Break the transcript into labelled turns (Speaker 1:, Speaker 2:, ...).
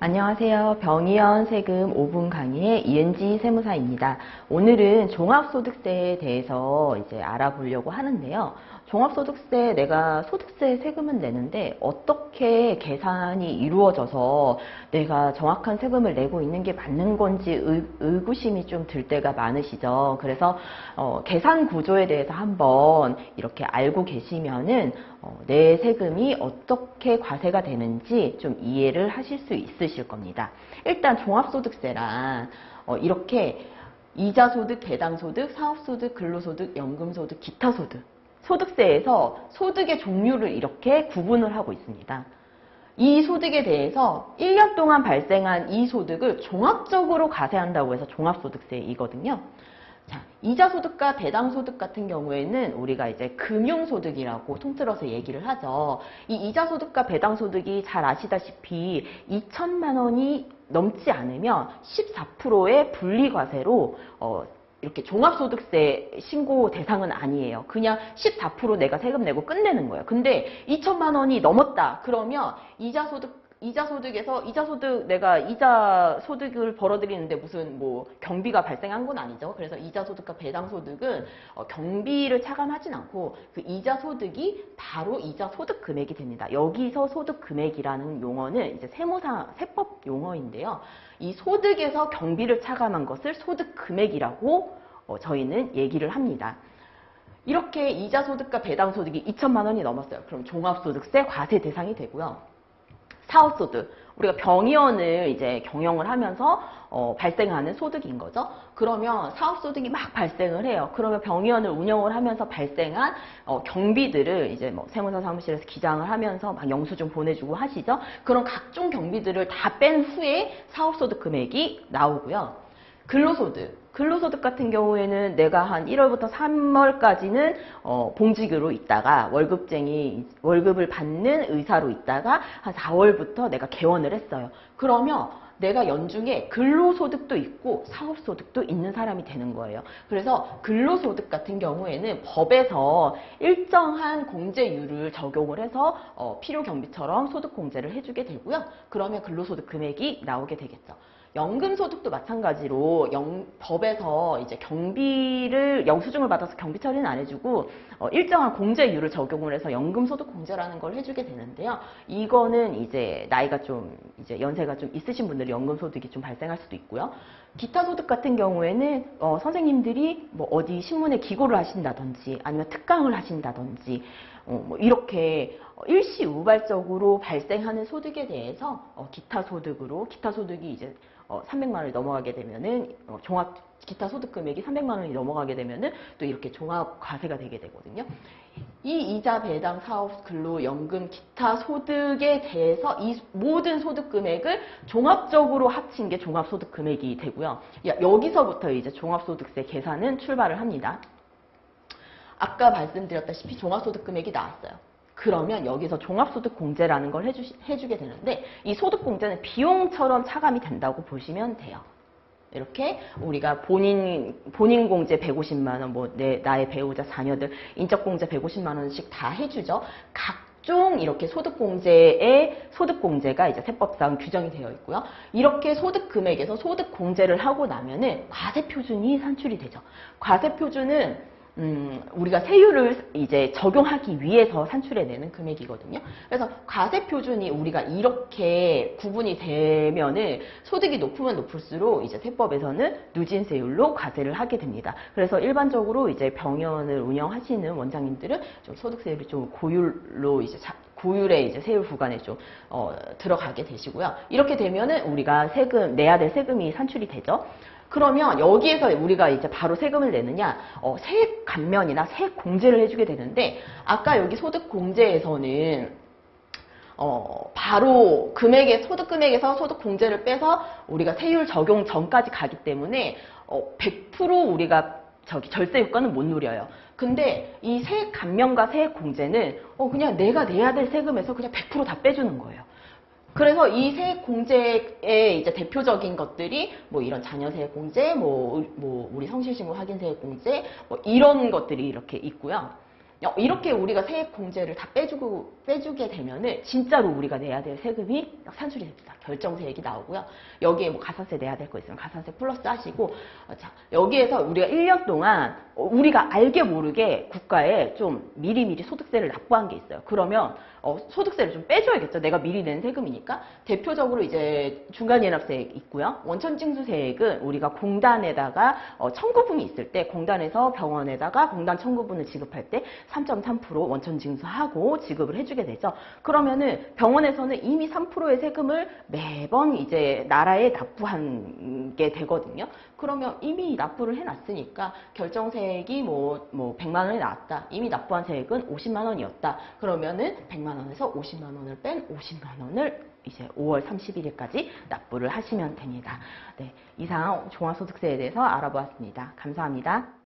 Speaker 1: 안녕하세요. 병의원 세금 5분 강의의 이은지 세무사입니다. 오늘은 종합소득세에 대해서 이제 알아보려고 하는데요. 종합소득세, 내가 소득세 세금은 내는데 어떻게 계산이 이루어져서 내가 정확한 세금을 내고 있는 게 맞는 건지 의구심이 좀 들 때가 많으시죠. 그래서 계산 구조에 대해서 한번 이렇게 알고 계시면은 내 세금이 어떻게 과세가 되는지 좀 이해를 하실 수 있으실 겁니다. 일단 종합소득세란 이렇게 이자소득, 배당소득, 사업소득, 근로소득, 연금소득, 기타소득 소득세에서 소득의 종류를 이렇게 구분을 하고 있습니다. 이 소득에 대해서 1년 동안 발생한 이 소득을 종합적으로 과세한다고 해서 종합소득세이거든요. 자, 이자소득과 배당소득 같은 경우에는 우리가 이제 금융소득이라고 통틀어서 얘기를 하죠. 이 이자소득과 배당소득이 잘 아시다시피 2천만 원이 넘지 않으면 14%의 분리과세로 이렇게 종합소득세 신고 대상은 아니에요. 그냥 14% 내가 세금 내고 끝내는 거예요. 근데 2천만 원이 넘었다. 그러면 이자소득 내가 이자소득을 벌어들이는데 무슨 뭐 경비가 발생한 건 아니죠. 그래서 이자소득과 배당소득은 경비를 차감하진 않고 그 이자소득이 바로 이자소득 금액이 됩니다. 여기서 소득 금액이라는 용어는 이제 세법 용어인데요. 이 소득에서 경비를 차감한 것을 소득 금액이라고 저희는 얘기를 합니다. 이렇게 이자소득과 배당소득이 2천만 원이 넘었어요. 그럼 종합소득세 과세 대상이 되고요. 사업소득, 우리가 병의원을 이제 경영을 하면서 발생하는 소득인 거죠. 그러면 사업소득이 막 발생을 해요. 그러면 병의원을 운영을 하면서 발생한 경비들을 이제 뭐 세무사 사무실에서 기장을 하면서 막 영수증 보내주고 하시죠. 그런 각종 경비들을 다 뺀 후에 사업소득 금액이 나오고요. 근로소득 같은 경우에는 내가 한 1월부터 3월까지는 봉직으로 있다가 월급을 받는 의사로 있다가 한 4월부터 내가 개원을 했어요. 그러면 내가 연중에 근로소득도 있고 사업소득도 있는 사람이 되는 거예요. 그래서 근로소득 같은 경우에는 법에서 일정한 공제율을 적용을 해서 필요경비처럼 소득공제를 해주게 되고요. 그러면 근로소득 금액이 나오게 되겠죠. 연금소득도 마찬가지로 법에서 이제 경비를 영수증을 받아서 경비 처리는 안 해주고 일정한 공제율을 적용을 해서 연금소득 공제라는 걸 해주게 되는데요. 이거는 이제 나이가 좀 이제 연세가 좀 있으신 분들이 연금소득이 좀 발생할 수도 있고요. 기타 소득 같은 경우에는 선생님들이 뭐 어디 신문에 기고를 하신다든지 아니면 특강을 하신다든지 뭐 이렇게 일시우발적으로 발생하는 소득에 대해서 기타 소득이 이제 300만 원이 넘어가게 되면은 기타 소득 금액이 300만 원이 넘어가게 되면은 또 이렇게 종합 과세가 되게 되거든요. 이 이자, 배당, 사업, 근로, 연금, 기타 소득에 대해서 이 모든 소득 금액을 종합적으로 합친 게 종합소득 금액이 되고요. 여기서부터 이제 종합소득세 계산은 출발을 합니다. 아까 말씀드렸다시피 종합소득 금액이 나왔어요. 그러면 여기서 종합소득공제라는 걸 해주게 되는데 이 소득공제는 비용처럼 차감이 된다고 보시면 돼요. 이렇게 우리가 본인 공제 150만 원, 나의 배우자, 자녀들 인적공제 150만 원씩 다 해주죠. 각종 이렇게 소득공제가 이제 세법상 규정이 되어 있고요. 이렇게 소득금액에서 소득공제를 하고 나면은 과세표준이 산출이 되죠. 과세표준은 우리가 세율을 이제 적용하기 위해서 산출해내는 금액이거든요. 그래서 과세표준이 우리가 이렇게 구분이 되면은 소득이 높으면 높을수록 이제 세법에서는 누진세율로 과세를 하게 됩니다. 그래서 일반적으로 이제 병원을 운영하시는 원장님들은 좀 소득세율이 좀 고율로 이제 고율의 이제 세율 구간에 좀 들어가게 되시고요. 이렇게 되면은 우리가 내야 될 세금이 산출이 되죠. 그러면 여기에서 우리가 이제 바로 세금을 내느냐, 세액 감면이나 세액 공제를 해주게 되는데, 아까 여기 소득 공제에서는 바로 소득 금액에서 소득 공제를 빼서 우리가 세율 적용 전까지 가기 때문에 100% 우리가 절세 효과는 못 누려요. 근데 이 세액 감면과 세액 공제는 그냥 내가 내야 될 세금에서 그냥 100% 다 빼주는 거예요. 그래서 이 세액 공제의 이제 대표적인 것들이 뭐 이런 자녀 세액 공제, 뭐 우리 성실신고 확인 세액 공제, 뭐 이런 것들이 이렇게 있고요. 이렇게 우리가 세액공제를 다 빼주게 되면은 진짜로 우리가 내야 될 세금이 산술이 됩니다. 결정세액이 나오고요. 여기에 뭐 가산세 내야 될 거 있으면 가산세 플러스 하시고, 자, 여기에서 우리가 1년 동안 우리가 알게 모르게 국가에 좀 미리미리 소득세를 납부한 게 있어요. 그러면 소득세를 좀 빼줘야겠죠. 내가 미리 낸 세금이니까. 대표적으로 이제 중간연합세액 있고요. 원천징수세액은 우리가 공단에다가 청구분이 있을 때 공단에서 병원에다가 공단 청구분을 지급할 때 3.3% 원천징수하고 지급을 해주게 되죠. 그러면은 병원에서는 이미 3%의 세금을 매번 이제 나라에 납부한 게 되거든요. 그러면 이미 납부를 해놨으니까 결정세액이 뭐 100만 원이 나왔다. 이미 납부한 세액은 50만 원이었다. 그러면은 100만 원에서 50만 원을 뺀 50만 원을 이제 5월 31일까지 납부를 하시면 됩니다. 네, 이상 종합소득세에 대해서 알아보았습니다. 감사합니다.